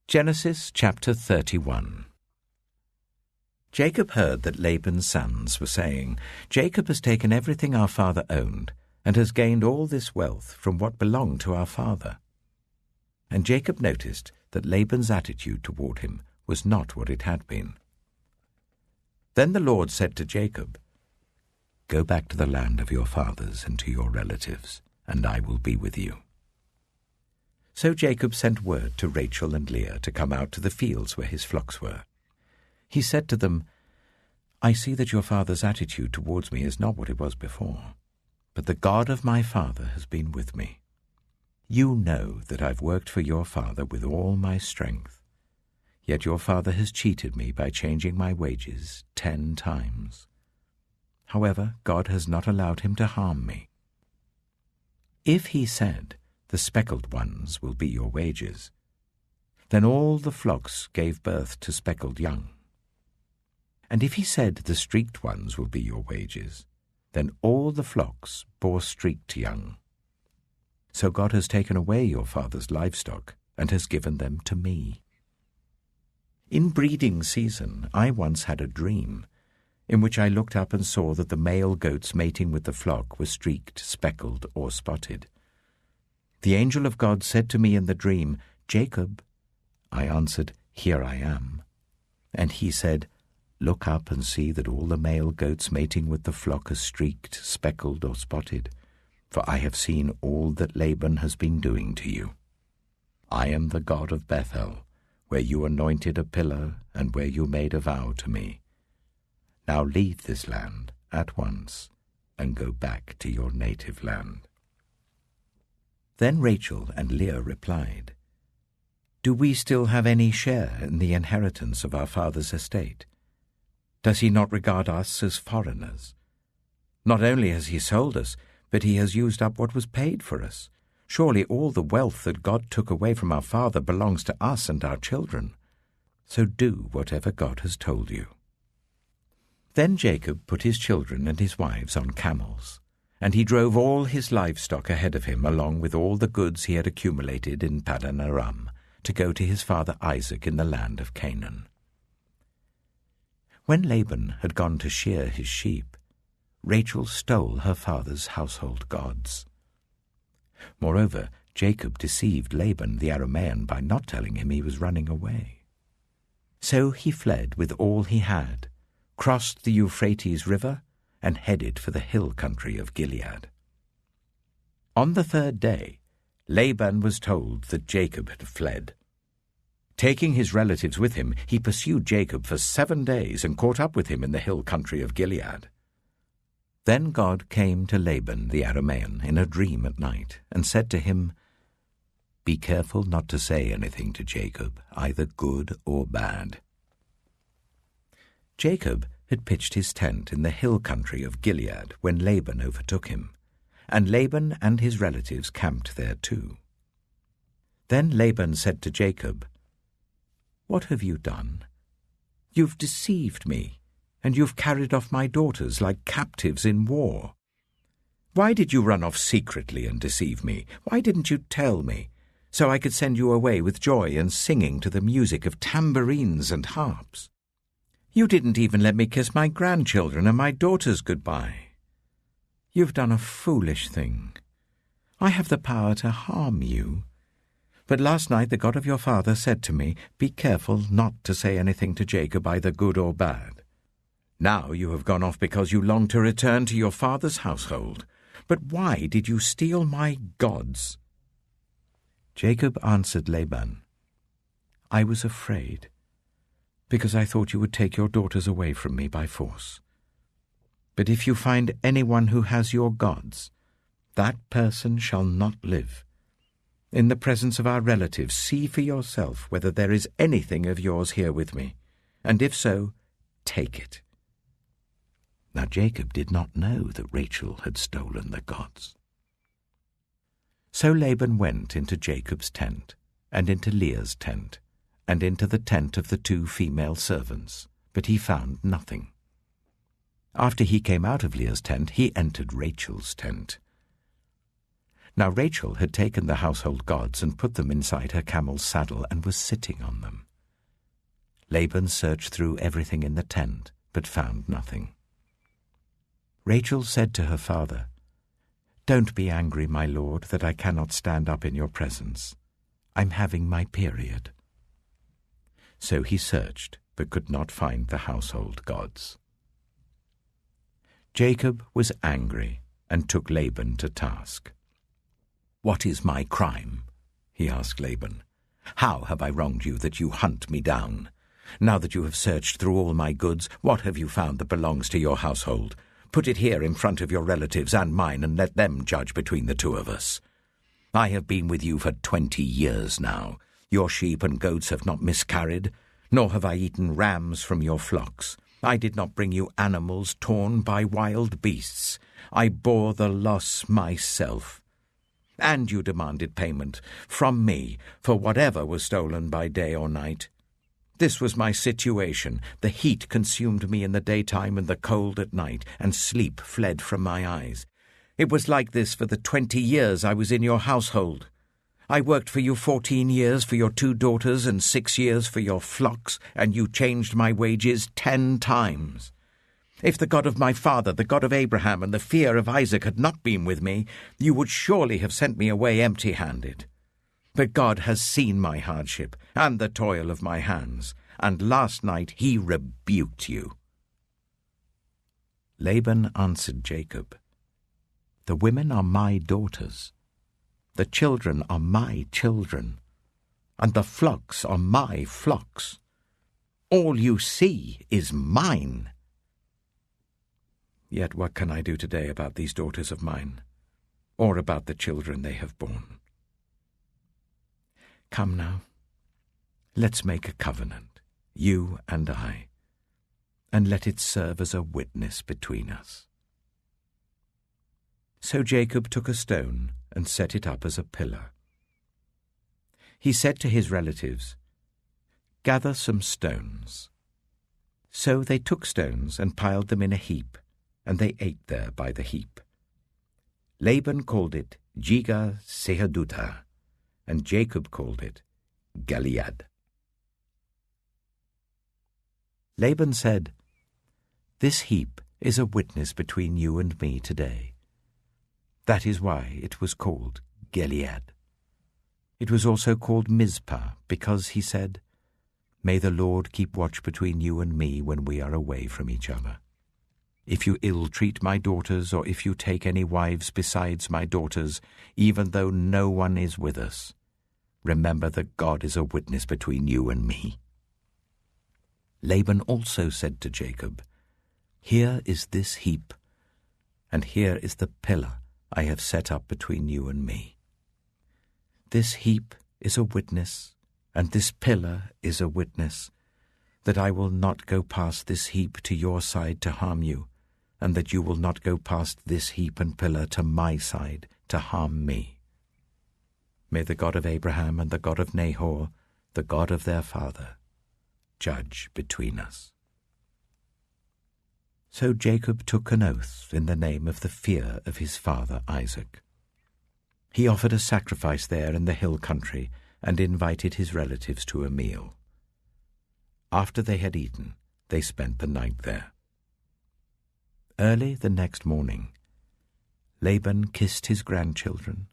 Genesis chapter 31. Jacob heard that Laban's sons were saying, "Jacob has taken everything our father owned, and has gained all this wealth from what belonged to our father." And Jacob noticed that Laban's attitude toward him was not what it had been. Then the Lord said to Jacob, "Go back to the land of your fathers and to your relatives, and I will be with you." So Jacob sent word to Rachel and Leah to come out to the fields where his flocks were. He said to them, "I see that your father's attitude towards me is not what it was before, but the God of my father has been with me. You know that I've worked for your father with all my strength, yet your father has cheated me by changing my wages 10 times. However, God has not allowed him to harm me. If he said, 'The speckled ones will be your wages,' then all the flocks gave birth to speckled young. And if he said, 'The streaked ones will be your wages,' then all the flocks bore streaked young. So God has taken away your father's livestock and has given them to me. In breeding season I once had a dream, in which I looked up and saw that the male goats mating with the flock were streaked, speckled, or spotted. The angel of God said to me in the dream, 'Jacob.' I answered, 'Here I am.' And he said, 'Look up and see that all the male goats mating with the flock are streaked, speckled, or spotted, for I have seen all that Laban has been doing to you. I am the God of Bethel, where you anointed a pillar and where you made a vow to me. Now leave this land at once and go back to your native land.'" Then Rachel and Leah replied, "Do we still have any share in the inheritance of our father's estate? Does he not regard us as foreigners? Not only has he sold us, but he has used up what was paid for us. Surely all the wealth that God took away from our father belongs to us and our children. So do whatever God has told you." Then Jacob put his children and his wives on camels, and he drove all his livestock ahead of him along with all the goods he had accumulated in Paddan Aram, to go to his father Isaac in the land of Canaan. When Laban had gone to shear his sheep, Rachel stole her father's household gods. Moreover, Jacob deceived Laban the Aramean by not telling him he was running away. So he fled with all he had, crossed the Euphrates River, and headed for the hill country of Gilead. On the 3rd day, Laban was told that Jacob had fled. Taking his relatives with him, he pursued Jacob for 7 days and caught up with him in the hill country of Gilead. Then God came to Laban the Aramean in a dream at night and said to him, "Be careful not to say anything to Jacob, either good or bad." Jacob had pitched his tent in the hill country of Gilead when Laban overtook him, and Laban and his relatives camped there too. Then Laban said to Jacob, "What have you done? You've deceived me, and you've carried off my daughters like captives in war. Why did you run off secretly and deceive me? Why didn't you tell me, so I could send you away with joy and singing to the music of tambourines and harps? You didn't even let me kiss my grandchildren and my daughters goodbye. You've done a foolish thing. I have the power to harm you. But last night the God of your father said to me, 'Be careful not to say anything to Jacob, either good or bad.' Now you have gone off because you long to return to your father's household. But why did you steal my gods?" Jacob answered Laban, "I was afraid, because I thought you would take your daughters away from me by force. But if you find anyone who has your gods, that person shall not live. In the presence of our relatives, see for yourself whether there is anything of yours here with me, and if so, take it." Now Jacob did not know that Rachel had stolen the gods. So Laban went into Jacob's tent, and into Leah's tent, and into the tent of the 2 female servants, but he found nothing. After he came out of Leah's tent, he entered Rachel's tent. Now Rachel had taken the household gods and put them inside her camel's saddle and was sitting on them. Laban searched through everything in the tent, but found nothing. Rachel said to her father, "Don't be angry, my lord, that I cannot stand up in your presence. I'm having my period." So he searched, but could not find the household gods. Jacob was angry and took Laban to task. "What is my crime?" he asked Laban. "How have I wronged you that you hunt me down? Now that you have searched through all my goods, what have you found that belongs to your household? Put it here in front of your relatives and mine, and let them judge between the two of us. I have been with you for 20 years now. Your sheep and goats have not miscarried, nor have I eaten rams from your flocks. I did not bring you animals torn by wild beasts. I bore the loss myself. And you demanded payment from me for whatever was stolen by day or night. This was my situation. The heat consumed me in the daytime and the cold at night, and sleep fled from my eyes. It was like this for the 20 years I was in your household. I worked for you 14 years for your 2 daughters and 6 years for your flocks, and you changed my wages 10 times. If the God of my father, the God of Abraham, and the fear of Isaac had not been with me, you would surely have sent me away empty-handed. But God has seen my hardship and the toil of my hands, and last night he rebuked you." Laban answered Jacob, "The women are my daughters, the children are my children, and the flocks are my flocks. All you see is mine. Yet what can I do today about these daughters of mine, or about the children they have borne? Come now, let's make a covenant, you and I, and let it serve as a witness between us." So Jacob took a stone and set it up as a pillar. He said to his relatives, "Gather some stones." So they took stones and piled them in a heap, and they ate there by the heap. Laban called it Jegar-sahadutha, and Jacob called it Gilead. Laban said, "This heap is a witness between you and me today." That is why it was called Gilead. It was also called Mizpah, because he said, "May the Lord keep watch between you and me when we are away from each other. If you ill-treat my daughters, or if you take any wives besides my daughters, even though no one is with us, remember that God is a witness between you and me." Laban also said to Jacob, "Here is this heap, and here is the pillar I have set up between you and me. This heap is a witness, and this pillar is a witness, that I will not go past this heap to your side to harm you, and that you will not go past this heap and pillar to my side to harm me. May the God of Abraham and the God of Nahor, the God of their father, judge between us." So Jacob took an oath in the name of the fear of his father Isaac. He offered a sacrifice there in the hill country and invited his relatives to a meal. After they had eaten, they spent the night there. Early the next morning, Laban kissed his grandchildren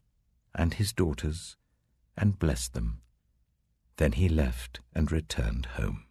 and his daughters and blessed them. Then he left and returned home.